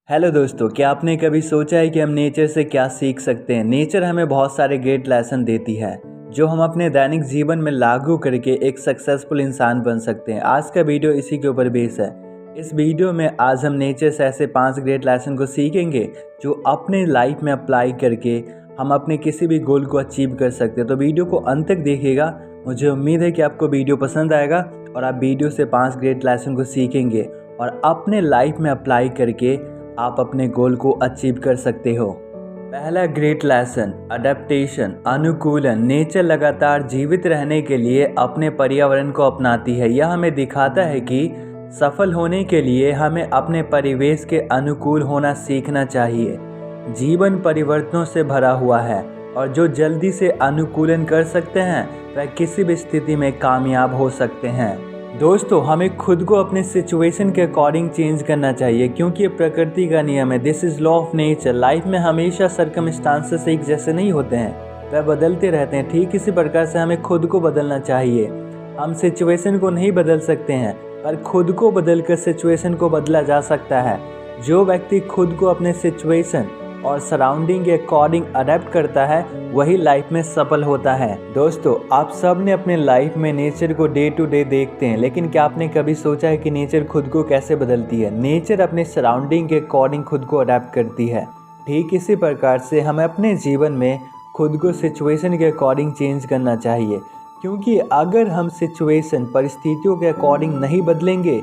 Hello दोस्तों, क्या आपने कभी सोचा है कि हम नेचर से क्या सीख सकते हैं। नेचर हमें बहुत सारे ग्रेट लेसन देती है जो हम अपने दैनिक जीवन में लागू करके एक सक्सेसफुल इंसान बन सकते हैं। आज का वीडियो इसी के ऊपर बेस है। इस वीडियो में आज हम नेचर से ऐसे 5 ग्रेट लेसन को सीखेंगे जो अपने लाइफ में अप्लाई करके हम अपने किसी भी गोल को अचीव कर सकते हैं। तो वीडियो को अंत तक देखिएगा। मुझे उम्मीद है कि आपको वीडियो पसंद आएगा और आप वीडियो से 5 ग्रेट लेसन को सीखेंगे और अपने लाइफ में अप्लाई करके आप अपने गोल को अचीव कर सकते हो। पहला ग्रेट लेसन, अडेप्टेशन, अनुकूलन। नेचर लगातार जीवित रहने के लिए अपने पर्यावरण को अपनाती है। यह हमें दिखाता है कि सफल होने के लिए हमें अपने परिवेश के अनुकूल होना सीखना चाहिए। जीवन परिवर्तनों से भरा हुआ है और जो जल्दी से अनुकूलन कर सकते हैं वह किसी भी स्थिति में कामयाब हो सकते हैं। दोस्तों, हमें खुद को अपने सिचुएशन के अकॉर्डिंग चेंज करना चाहिए क्योंकि ये प्रकृति का नियम है। This is law of nature. Life में हमेशा सर्कमस्टांसेस एक जैसे नहीं होते हैं, वह बदलते रहते हैं। ठीक इसी प्रकार से हमें खुद को बदलना चाहिए। हम सिचुएशन को नहीं बदल सकते हैं पर खुद को बदलकर सिचुएशन को बदला जा सकता है। जो व्यक्ति खुद को अपने सिचुएशन और सराउंडिंग के अकॉर्डिंग अडेप्ट करता है वही लाइफ में सफल होता है। दोस्तों, आप सब ने अपने लाइफ में नेचर को डे टू डे देखते हैं, लेकिन क्या आपने कभी सोचा है कि नेचर खुद को कैसे बदलती है। नेचर अपने सराउंडिंग के अकॉर्डिंग खुद को अडेप्ट करती है। ठीक इसी प्रकार से हमें अपने जीवन में खुद को सिचुएशन के अकॉर्डिंग चेंज करना चाहिए, क्योंकि अगर हम सिचुएशन परिस्थितियों के अकॉर्डिंग नहीं बदलेंगे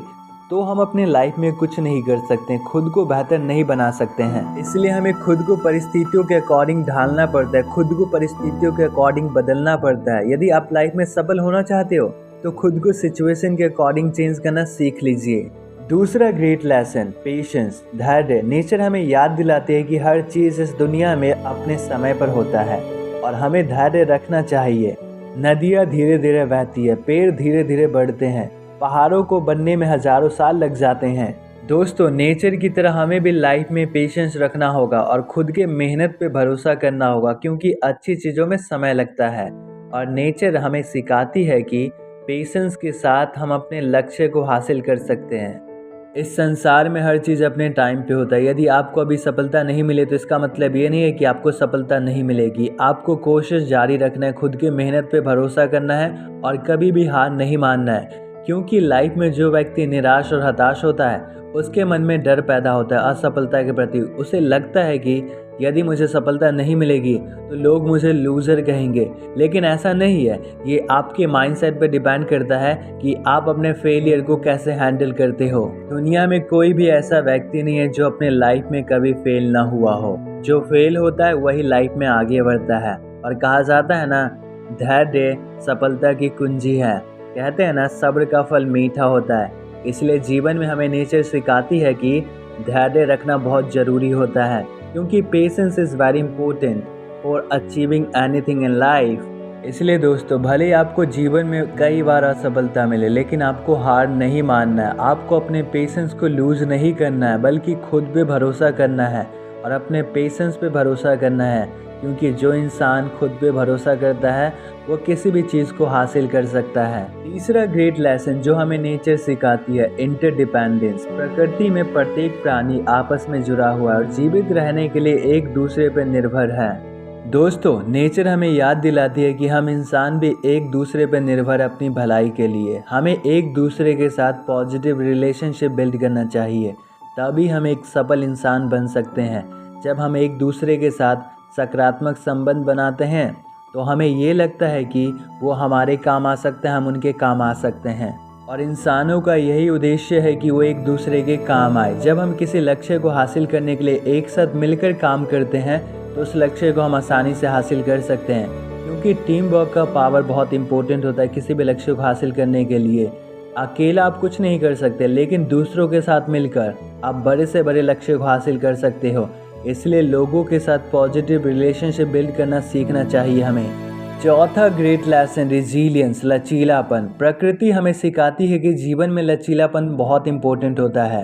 तो हम अपने लाइफ में कुछ नहीं कर सकते, खुद को बेहतर नहीं बना सकते हैं। इसलिए हमें खुद को परिस्थितियों के अकॉर्डिंग ढालना पड़ता है, खुद को परिस्थितियों के अकॉर्डिंग बदलना पड़ता है। यदि आप लाइफ में सफल होना चाहते हो तो खुद को सिचुएशन के अकॉर्डिंग चेंज करना सीख लीजिए। दूसरा ग्रेट लेसन, पेशेंस, धैर्य। नेचर हमें याद दिलाती है कि हर चीज़ इस दुनिया में अपने समय पर होता है और हमें धैर्य रखना चाहिए। नदियाँ धीरे धीरे बहती है, पेड़ धीरे धीरे बढ़ते हैं, पहाड़ों को बनने में हजारों साल लग जाते हैं। दोस्तों, नेचर की तरह हमें भी लाइफ में पेशेंस रखना होगा और खुद के मेहनत पे भरोसा करना होगा, क्योंकि अच्छी चीज़ों में समय लगता है और नेचर हमें सिखाती है कि पेशेंस के साथ हम अपने लक्ष्य को हासिल कर सकते हैं। इस संसार में हर चीज़ अपने टाइम पे होता है। यदि आपको अभी सफलता नहीं मिले तो इसका मतलब ये नहीं है कि आपको सफलता नहीं मिलेगी। आपको कोशिश जारी रखना है, खुद के मेहनत पे भरोसा करना है और कभी भी हार नहीं मानना है, क्योंकि लाइफ में जो व्यक्ति निराश और हताश होता है उसके मन में डर पैदा होता है असफलता के प्रति। उसे लगता है कि यदि मुझे सफलता नहीं मिलेगी तो लोग मुझे लूज़र कहेंगे, लेकिन ऐसा नहीं है। ये आपके माइंडसेट पर डिपेंड करता है कि आप अपने फेलियर को कैसे हैंडल करते हो। दुनिया में कोई भी ऐसा व्यक्ति नहीं है जो अपने लाइफ में कभी फेल ना हुआ हो। जो फेल होता है वही लाइफ में आगे बढ़ता है और कहा जाता है ना, धैर्य सफलता की कुंजी है। कहते हैं ना, सब्र का फल मीठा होता है। इसलिए जीवन में हमें नेचर सिखाती है कि धैर्य रखना बहुत ज़रूरी होता है, क्योंकि patience is very important for achieving anything in life. इसलिए दोस्तों, भले ही आपको जीवन में कई बार असफलता मिले, लेकिन आपको हार नहीं मानना है। आपको अपने पेशेंस को लूज़ नहीं करना है, बल्कि खुद पे भरोसा करना है और अपने पेशेंस पे भरोसा करना है, क्योंकि जो इंसान खुद पे भरोसा करता है वो किसी भी चीज़ को हासिल कर सकता है। तीसरा ग्रेट लेसन जो हमें नेचर सिखाती है, इंटरडिपेंडेंस। प्रकृति में प्रत्येक प्राणी आपस में जुड़ा हुआ है और जीवित रहने के लिए एक दूसरे पर निर्भर है। दोस्तों, नेचर हमें याद दिलाती है कि हम इंसान भी एक दूसरे पर निर्भर है अपनी भलाई के लिए। हमें एक दूसरे के साथ पॉजिटिव रिलेशनशिप बिल्ड करना चाहिए, तभी हम एक सफल इंसान बन सकते हैं। जब हम एक दूसरे के साथ सकारात्मक संबंध बनाते हैं तो हमें ये लगता है कि वो हमारे काम आ सकते हैं, हम उनके काम आ सकते हैं, और इंसानों का यही उद्देश्य है कि वो एक दूसरे के काम आए। जब हम किसी लक्ष्य को हासिल करने के लिए एक साथ मिलकर काम करते हैं तो उस लक्ष्य को हम आसानी से हासिल कर सकते हैं, क्योंकि टीम वर्क का पावर बहुत इंपॉर्टेंट होता है किसी भी लक्ष्य को हासिल करने के लिए। अकेला आप कुछ नहीं कर सकते, लेकिन दूसरों के साथ मिलकर आप बड़े से बड़े लक्ष्य को हासिल कर सकते हो। इसलिए लोगों के साथ पॉजिटिव रिलेशनशिप बिल्ड करना सीखना चाहिए हमें। चौथा ग्रेट लेसन, रिजिलियंस, लचीलापन। प्रकृति हमें सिखाती है कि जीवन में लचीलापन बहुत इंपॉर्टेंट होता है,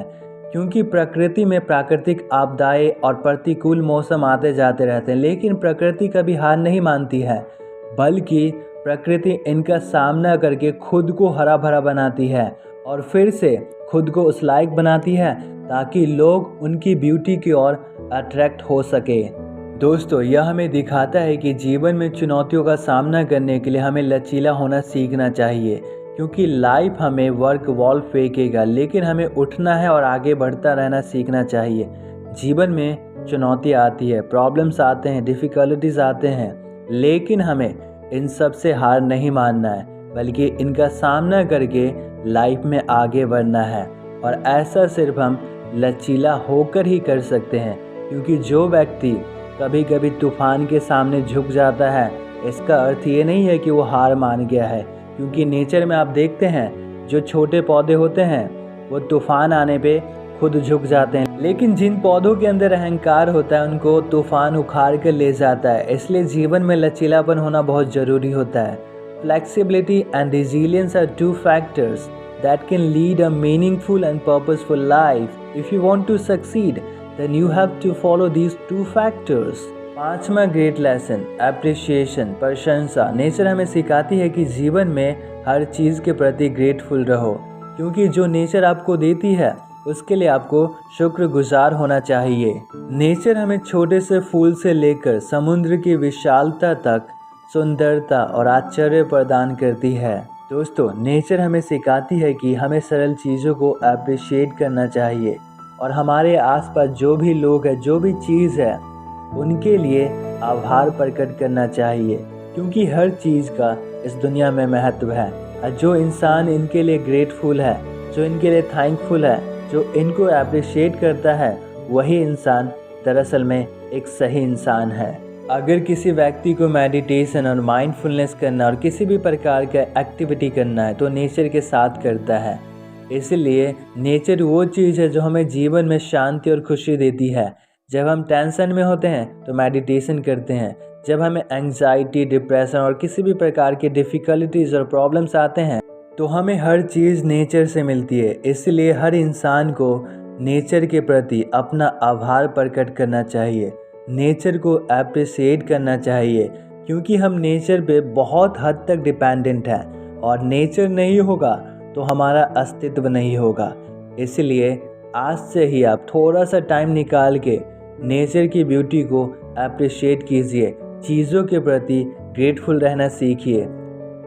क्योंकि प्रकृति में प्राकृतिक आपदाएं और प्रतिकूल मौसम आते जाते रहते हैं, लेकिन प्रकृति कभी हार नहीं मानती है, बल्कि प्रकृति इनका सामना करके खुद को हरा भरा बनाती है और फिर से खुद को उस लायक बनाती है ताकि लोग उनकी ब्यूटी की ओर अट्रैक्ट हो सके। दोस्तों, यह हमें दिखाता है कि जीवन में चुनौतियों का सामना करने के लिए हमें लचीला होना सीखना चाहिए, क्योंकि लाइफ हमें वर्क वॉल फेंकेगा, लेकिन हमें उठना है और आगे बढ़ता रहना सीखना चाहिए। जीवन में चुनौतियाँ आती है, प्रॉब्लम्स आते हैं, डिफ़िकल्टीज आते हैं, लेकिन हमें इन सब से हार नहीं मानना है, बल्कि इनका सामना करके लाइफ में आगे बढ़ना है। और ऐसा सिर्फ हम लचीला होकर ही कर सकते हैं, क्योंकि जो व्यक्ति कभी कभी तूफान के सामने झुक जाता है, इसका अर्थ ये नहीं है कि वो हार मान गया है। क्योंकि नेचर में आप देखते हैं जो छोटे पौधे होते हैं वो तूफान आने पे खुद झुक जाते हैं, लेकिन जिन पौधों के अंदर अहंकार होता है उनको तूफान उखाड़ कर ले जाता है। इसलिए जीवन में लचीलापन होना बहुत ज़रूरी होता है। Flexibility and resilience are two factors that can lead a meaningful and purposeful life. If you want to succeed, then you have to follow these two factors. पांचवा ग्रेट लेसन, एप्रिशिएशन, प्रशंसा। नेचर हमें सिखाती है कि जीवन में हर चीज़ के प्रति ग्रेटफुल रहो, क्योंकि जो नेचर आपको देती है उसके लिए आपको शुक्रगुजार होना चाहिए। नेचर हमें छोटे से फूल से लेकर समुद्र की विशालता तक सुंदरता और आश्चर्य प्रदान करती है। दोस्तों, नेचर हमें सिखाती है कि हमें सरल चीज़ों को अप्रिशिएट करना चाहिए और हमारे आसपास जो भी लोग हैं, जो भी चीज़ है, उनके लिए आभार प्रकट करना चाहिए, क्योंकि हर चीज़ का इस दुनिया में महत्व है। और जो इंसान इनके लिए ग्रेटफुल है, जो इनके लिए थैंकफुल है, जो इनको अप्रिशिएट करता है, वही इंसान दरअसल में एक सही इंसान है। अगर किसी व्यक्ति को मेडिटेशन और माइंडफुलनेस करना और किसी भी प्रकार का एक्टिविटी करना है तो नेचर के साथ करता है। इसलिए नेचर वो चीज़ है जो हमें जीवन में शांति और खुशी देती है। जब हम टेंशन में होते हैं तो मेडिटेशन करते हैं। जब हमें एंग्जाइटी, डिप्रेशन और किसी भी प्रकार की डिफ़िकल्टीज और प्रॉब्लम्स आते हैं तो हमें हर चीज़ नेचर से मिलती है। इसलिए हर इंसान को नेचर के प्रति अपना आभार प्रकट करना चाहिए, नेचर को अप्रिशिएट करना चाहिए, क्योंकि हम नेचर पे बहुत हद तक डिपेंडेंट हैं और नेचर नहीं होगा तो हमारा अस्तित्व नहीं होगा। इसलिए आज से ही आप थोड़ा सा टाइम निकाल के नेचर की ब्यूटी को अप्रिशिएट कीजिए, चीज़ों के प्रति ग्रेटफुल रहना सीखिए।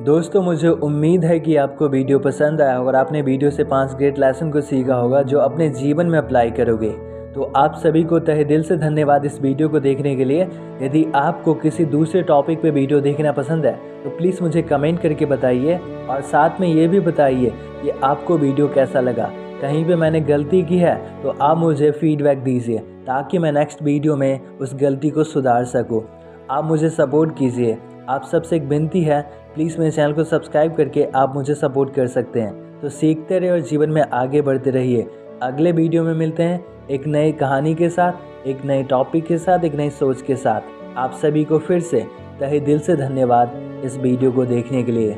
दोस्तों, मुझे उम्मीद है कि आपको वीडियो पसंद आया होगा और आपने वीडियो से 5 ग्रेट लेसन को सीखा होगा जो अपने जीवन में अप्लाई करोगे। तो आप सभी को तहे दिल से धन्यवाद इस वीडियो को देखने के लिए। यदि आपको किसी दूसरे टॉपिक पे वीडियो देखना पसंद है तो प्लीज़ मुझे कमेंट करके बताइए और साथ में ये भी बताइए कि आपको वीडियो कैसा लगा। कहीं पे मैंने गलती की है तो आप मुझे फीडबैक दीजिए ताकि मैं नेक्स्ट वीडियो में उस गलती को सुधार सकूँ। आप मुझे सपोर्ट कीजिए। आप सबसे एक विनती है, प्लीज़ मेरे चैनल को सब्सक्राइब करके आप मुझे सपोर्ट कर सकते हैं। तो सीखते रहिए और जीवन में आगे बढ़ते रहिए। अगले वीडियो में मिलते हैं एक नई कहानी के साथ, एक नए टॉपिक के साथ, एक नई सोच के साथ। आप सभी को फिर से तहे दिल से धन्यवाद इस वीडियो को देखने के लिए।